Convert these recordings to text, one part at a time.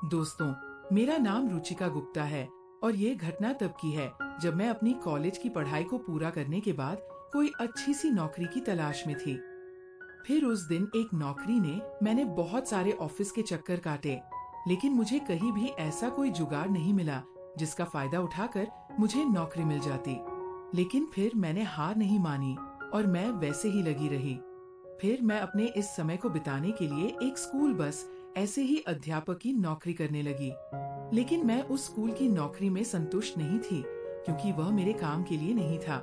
दोस्तों, मेरा नाम रुचिका गुप्ता है और ये घटना तब की है जब मैं अपनी कॉलेज की पढ़ाई को पूरा करने के बाद कोई अच्छी सी नौकरी की तलाश में थी। फिर उस दिन एक नौकरी ने मैंने बहुत सारे ऑफिस के चक्कर काटे, लेकिन मुझे कहीं भी ऐसा कोई जुगाड़ नहीं मिला जिसका फायदा उठाकर मुझे नौकरी मिल जाती। लेकिन फिर मैंने हार नहीं मानी और मैं वैसे ही लगी रही। फिर मैं अपने इस समय को बिताने के लिए एक स्कूल बस ऐसे ही अध्यापक की नौकरी करने लगी। लेकिन मैं उस स्कूल की नौकरी में संतुष्ट नहीं थी, क्योंकि वह मेरे काम के लिए नहीं था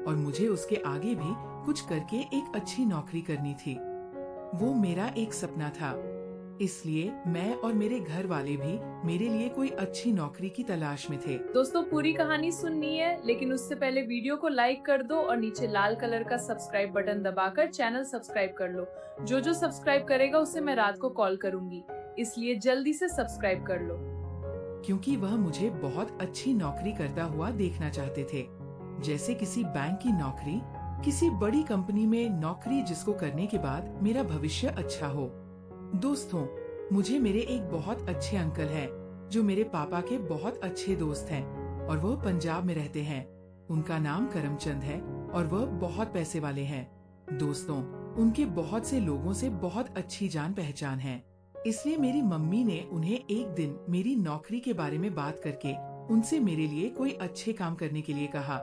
और मुझे उसके आगे भी कुछ करके एक अच्छी नौकरी करनी थी। वो मेरा एक सपना था। इसलिए मैं और मेरे घर वाले भी मेरे लिए कोई अच्छी नौकरी की तलाश में थे। दोस्तों, पूरी कहानी सुननी है, लेकिन उससे पहले वीडियो को लाइक कर दो और नीचे लाल कलर का सब्सक्राइब बटन दबाकर चैनल सब्सक्राइब कर लो। जो सब्सक्राइब करेगा उसे मैं रात को कॉल करूंगी, इसलिए जल्दी से सब्सक्राइब कर लो। क्योंकि वह मुझे बहुत अच्छी नौकरी करता हुआ देखना चाहते थे, जैसे किसी बैंक की नौकरी, किसी बड़ी कंपनी में नौकरी जिसको करने के बाद मेरा भविष्य अच्छा हो। दोस्तों, मुझे मेरे एक बहुत अच्छे अंकल हैं, जो मेरे पापा के बहुत अच्छे दोस्त हैं और वह पंजाब में रहते हैं। उनका नाम करमचंद है और वह बहुत पैसे वाले हैं। दोस्तों, उनके बहुत से लोगों से बहुत अच्छी जान पहचान है। इसलिए मेरी मम्मी ने उन्हें एक दिन मेरी नौकरी के बारे में बात करके उनसे मेरे लिए कोई अच्छे काम करने के लिए कहा।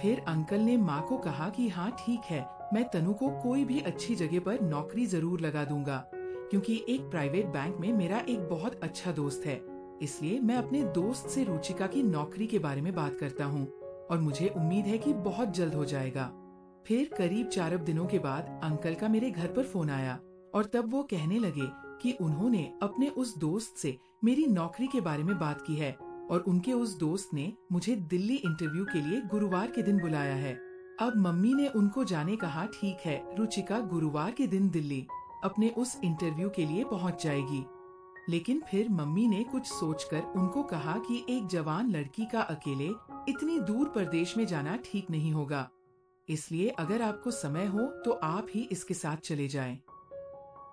फिर अंकल ने माँ को कहा कि हाँ ठीक है, मैं तनु को कोई भी अच्छी जगह पर नौकरी जरूर लगा दूंगा, क्योंकि एक प्राइवेट बैंक में मेरा एक बहुत अच्छा दोस्त है। इसलिए मैं अपने दोस्त से रुचिका की नौकरी के बारे में बात करता हूँ और मुझे उम्मीद है कि बहुत जल्द हो जाएगा। फिर करीब 4 दिनों के बाद अंकल का मेरे घर पर फोन आया और तब वो कहने लगे कि उन्होंने अपने उस दोस्त से मेरी नौकरी के बारे में बात की है और उनके उस दोस्त ने मुझे दिल्ली इंटरव्यू के लिए गुरुवार के दिन बुलाया है। अब मम्मी ने उनको जाने कहा, ठीक है, रुचिका गुरुवार के दिन दिल्ली अपने उस इंटरव्यू के लिए पहुंच जाएगी। लेकिन फिर मम्मी ने कुछ सोचकर उनको कहा कि एक जवान लड़की का अकेले इतनी दूर प्रदेश में जाना ठीक नहीं होगा, इसलिए अगर आपको समय हो तो आप ही इसके साथ चले जाएं।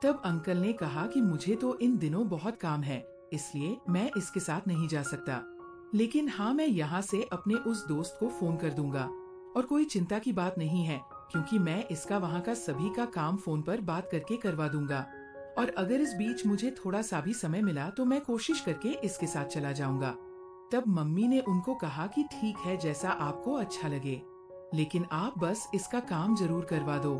तब अंकल ने कहा कि मुझे तो इन दिनों बहुत काम है, इसलिए मैं इसके साथ नहीं जा सकता। लेकिन हाँ, मैं यहाँ से अपने उस दोस्त को फोन कर दूंगा और कोई चिंता की बात नहीं है, क्योंकि मैं इसका वहाँ का सभी का काम फोन पर बात करके करवा दूंगा और अगर इस बीच मुझे थोड़ा सा भी समय मिला तो मैं कोशिश करके इसके साथ चला जाऊंगा। तब मम्मी ने उनको कहा कि ठीक है, जैसा आपको अच्छा लगे, लेकिन आप बस इसका काम जरूर करवा दो।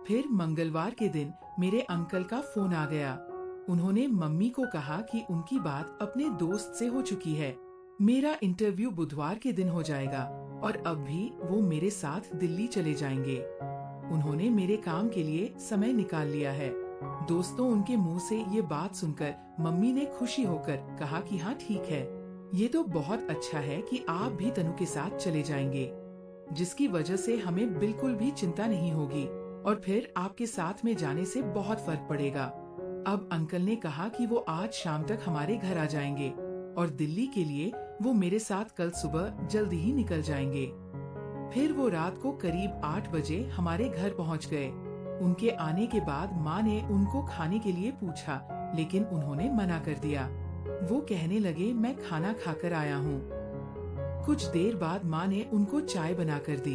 फिर मंगलवार के दिन मेरे अंकल का फोन आ गया। उन्होंने मम्मी को कहा कि उनकी बात अपने दोस्त से हो चुकी है। मेरा इंटरव्यू बुधवार के दिन हो जाएगा और अब भी वो मेरे साथ दिल्ली चले जाएंगे। उन्होंने मेरे काम के लिए समय निकाल लिया है। दोस्तों, उनके मुंह से ये बात सुनकर मम्मी ने खुशी होकर कहा कि हाँ ठीक है, ये तो बहुत अच्छा है कि आप भी तनु के साथ चले जाएंगे, जिसकी वजह से हमें बिल्कुल भी चिंता नहीं होगी और फिर आपके साथ में जाने से बहुत फर्क पड़ेगा। अब अंकल ने कहा कि वो आज शाम तक हमारे घर आ जाएंगे और दिल्ली के लिए वो मेरे साथ कल सुबह जल्दी ही निकल जाएंगे। फिर वो रात को करीब 8 बजे हमारे घर पहुंच गए। उनके आने के बाद माँ ने उनको खाने के लिए पूछा, लेकिन उन्होंने मना कर दिया। वो कहने लगे, मैं खाना खाकर आया हूँ। कुछ देर बाद माँ ने उनको चाय बना कर दी।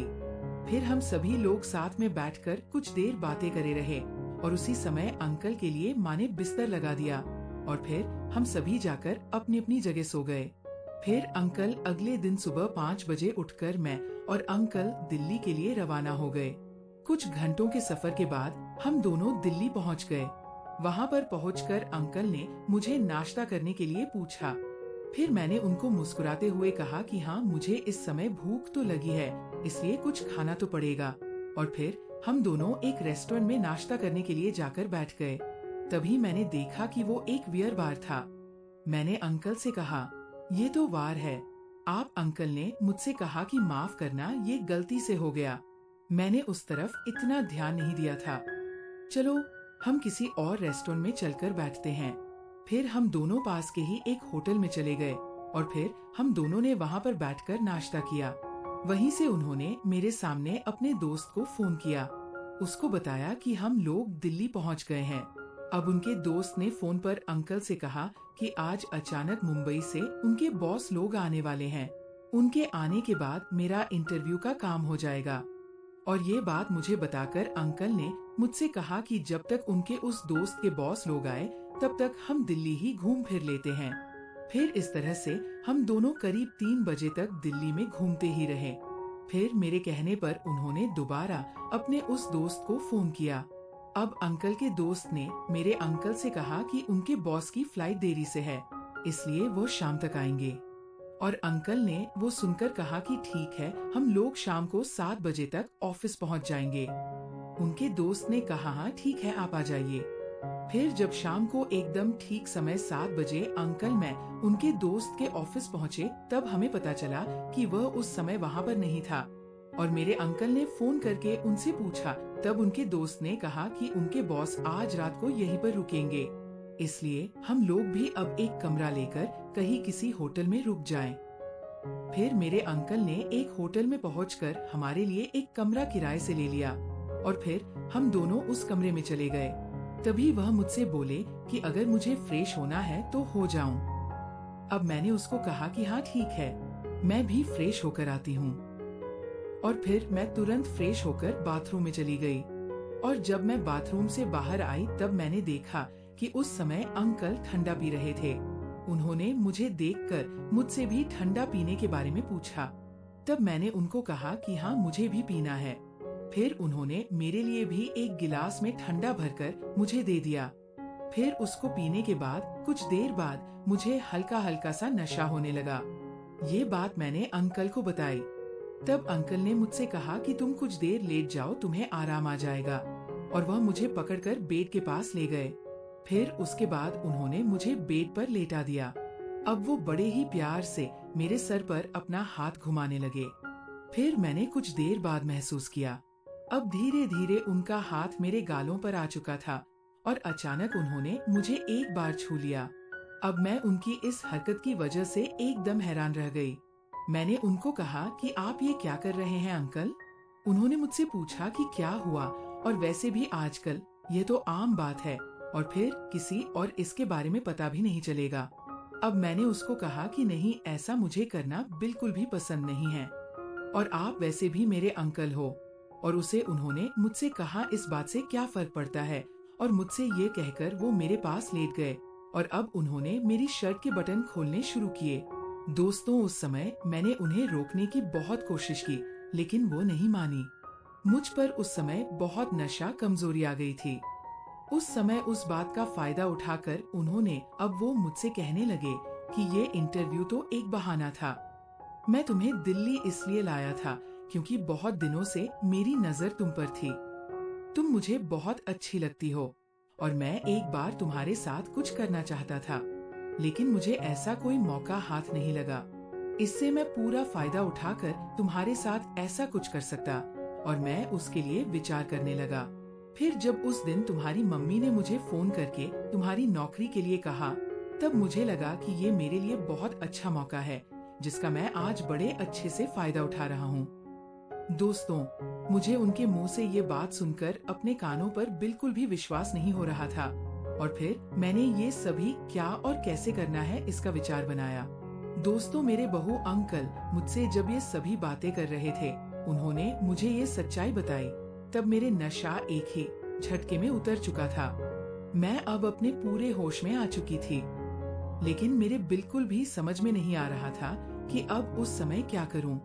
फिर हम सभी लोग साथ में बैठकर कुछ देर बातें करे रहे और उसी समय अंकल के लिए माँ ने बिस्तर लगा दिया और फिर हम सभी जाकर अपनी अपनी जगह सो गए। फिर अंकल अगले दिन सुबह 5 बजे उठकर मैं और अंकल दिल्ली के लिए रवाना हो गए। कुछ घंटों के सफर के बाद हम दोनों दिल्ली पहुंच गए। वहां पर पहुंचकर अंकल ने मुझे नाश्ता करने के लिए पूछा। फिर मैंने उनको मुस्कुराते हुए कहा कि हाँ, मुझे इस समय भूख तो लगी है, इसलिए कुछ खाना तो पड़ेगा। और फिर हम दोनों एक रेस्टोरेंट में नाश्ता करने के लिए जाकर बैठ गए। तभी मैंने देखा कि वो एक बियर बार था। मैंने अंकल से कहा, ये तो वार है। आप अंकल ने मुझसे कहा कि माफ करना, ये गलती से हो गया। मैंने उस तरफ इतना ध्यान नहीं दिया था। चलो, हम किसी और रेस्टोरेंट में चलकर बैठते हैं। फिर हम दोनों पास के ही एक होटल में चले गए और फिर हम दोनों ने वहाँ पर बैठकर नाश्ता किया। वहीं से उन्होंने मेरे सामने अपने दोस्त को फोन किया। उसको बताया कि हम लोग दिल्ली पहुँच गए हैं। अब उनके दोस्त ने फोन पर अंकल से कहा कि आज अचानक मुंबई से उनके बॉस लोग आने वाले हैं। उनके आने के बाद मेरा इंटरव्यू का काम हो जाएगा। और ये बात मुझे बताकर अंकल ने मुझसे कहा कि जब तक उनके उस दोस्त के बॉस लोग आए तब तक हम दिल्ली ही घूम फिर लेते हैं। फिर इस तरह से हम दोनों करीब 3 बजे तक दिल्ली में घूमते ही रहे। फिर मेरे कहने पर उन्होंने दोबारा अपने उस दोस्त को फोन किया। अब अंकल के दोस्त ने मेरे अंकल से कहा कि उनके बॉस की फ्लाइट देरी से है, इसलिए वो शाम तक आएंगे। और अंकल ने वो सुनकर कहा कि ठीक है, हम लोग शाम को 7 बजे तक ऑफिस पहुंच जाएंगे। उनके दोस्त ने कहा हाँ ठीक है, आप आ जाइए। फिर जब शाम को एकदम ठीक समय 7 बजे अंकल मैं उनके दोस्त के ऑफिस पहुंचे, तब हमें पता चला कि वह उस समय वहां पर नहीं था। और मेरे अंकल ने फोन करके उनसे पूछा, तब उनके दोस्त ने कहा कि उनके बॉस आज रात को यहीं पर रुकेंगे, इसलिए हम लोग भी अब एक कमरा लेकर कहीं किसी होटल में रुक जाएं। फिर मेरे अंकल ने एक होटल में पहुंचकर हमारे लिए एक कमरा किराए से ले लिया और फिर हम दोनों उस कमरे में चले गए। तभी वह मुझसे बोले कि अगर मुझे फ्रेश होना है तो हो जाऊं। अब मैंने उसको कहा कि हाँ ठीक है, मैं भी फ्रेश होकर आती हूँ। और फिर मैं तुरंत फ्रेश होकर बाथरूम में चली गई। और जब मैं बाथरूम से बाहर आई तब मैंने देखा कि उस समय अंकल ठंडा पी रहे थे। उन्होंने मुझे देखकर मुझसे भी ठंडा पीने के बारे में पूछा। तब मैंने उनको कहा कि हाँ मुझे भी पीना है। फिर उन्होंने मेरे लिए भी एक गिलास में ठंडा भरकर मुझे दे दिया। फिर उसको पीने के बाद कुछ देर बाद मुझे हल्का हल्का सा नशा होने लगा। ये बात मैंने अंकल को बताई। तब अंकल ने मुझसे कहा कि तुम कुछ देर लेट जाओ, तुम्हें आराम आ जाएगा। और वह मुझे पकड़कर बेड के पास ले गए। फिर उसके बाद उन्होंने मुझे बेड पर लेटा दिया। अब वो बड़े ही प्यार से मेरे सर पर अपना हाथ घुमाने लगे। फिर मैंने कुछ देर बाद महसूस किया, अब धीरे धीरे उनका हाथ मेरे गालों पर आ चुका था और अचानक उन्होंने मुझे एक बार छू लिया। अब मैं उनकी इस हरकत की वजह से एकदम हैरान रह गई। मैंने उनको कहा कि आप ये क्या कर रहे हैं अंकल? उन्होंने मुझसे पूछा कि क्या हुआ, और वैसे भी आजकल ये तो आम बात है और फिर किसी और इसके बारे में पता भी नहीं चलेगा। अब मैंने उसको कहा कि नहीं, ऐसा मुझे करना बिल्कुल भी पसंद नहीं है और आप वैसे भी मेरे अंकल हो। और उसे उन्होंने मुझसे कहा इस बात से क्या फर्क पड़ता है, और मुझसे ये कहकर वो मेरे पास लेट गए और अब उन्होंने मेरी शर्ट के बटन खोलने शुरू किए। दोस्तों, उस समय मैंने उन्हें रोकने की बहुत कोशिश की, लेकिन वो नहीं मानी। मुझ पर उस समय बहुत नशा, कमजोरी आ गई थी। उस समय उस बात का फायदा उठाकर उन्होंने अब वो मुझसे कहने लगे कि ये इंटरव्यू तो एक बहाना था। मैं तुम्हें दिल्ली इसलिए लाया था क्योंकि बहुत दिनों से मेरी नजर तुम पर थी। तुम मुझे बहुत अच्छी लगती हो और मैं एक बार तुम्हारे साथ कुछ करना चाहता था, लेकिन मुझे ऐसा कोई मौका हाथ नहीं लगा। इससे मैं पूरा फायदा उठाकर तुम्हारे साथ ऐसा कुछ कर सकता और मैं उसके लिए विचार करने लगा। फिर जब उस दिन तुम्हारी मम्मी ने मुझे फोन करके तुम्हारी नौकरी के लिए कहा, तब मुझे लगा कि ये मेरे लिए बहुत अच्छा मौका है जिसका मैं आज बड़े अच्छे से फायदा उठा रहा हूँ। दोस्तों, मुझे उनके मुंह से ये बात सुनकर अपने कानों पर बिल्कुल भी विश्वास नहीं हो रहा था और फिर मैंने ये सभी क्या और कैसे करना है इसका विचार बनाया। दोस्तों, मेरे बहू अंकल मुझसे जब ये सभी बातें कर रहे थे, उन्होंने मुझे ये सच्चाई बताई, तब मेरे नशा एक ही झटके में उतर चुका था। मैं अब अपने पूरे होश में आ चुकी थी, लेकिन मेरे बिल्कुल भी समझ में नहीं आ रहा था कि अब उस समय क्या करूं।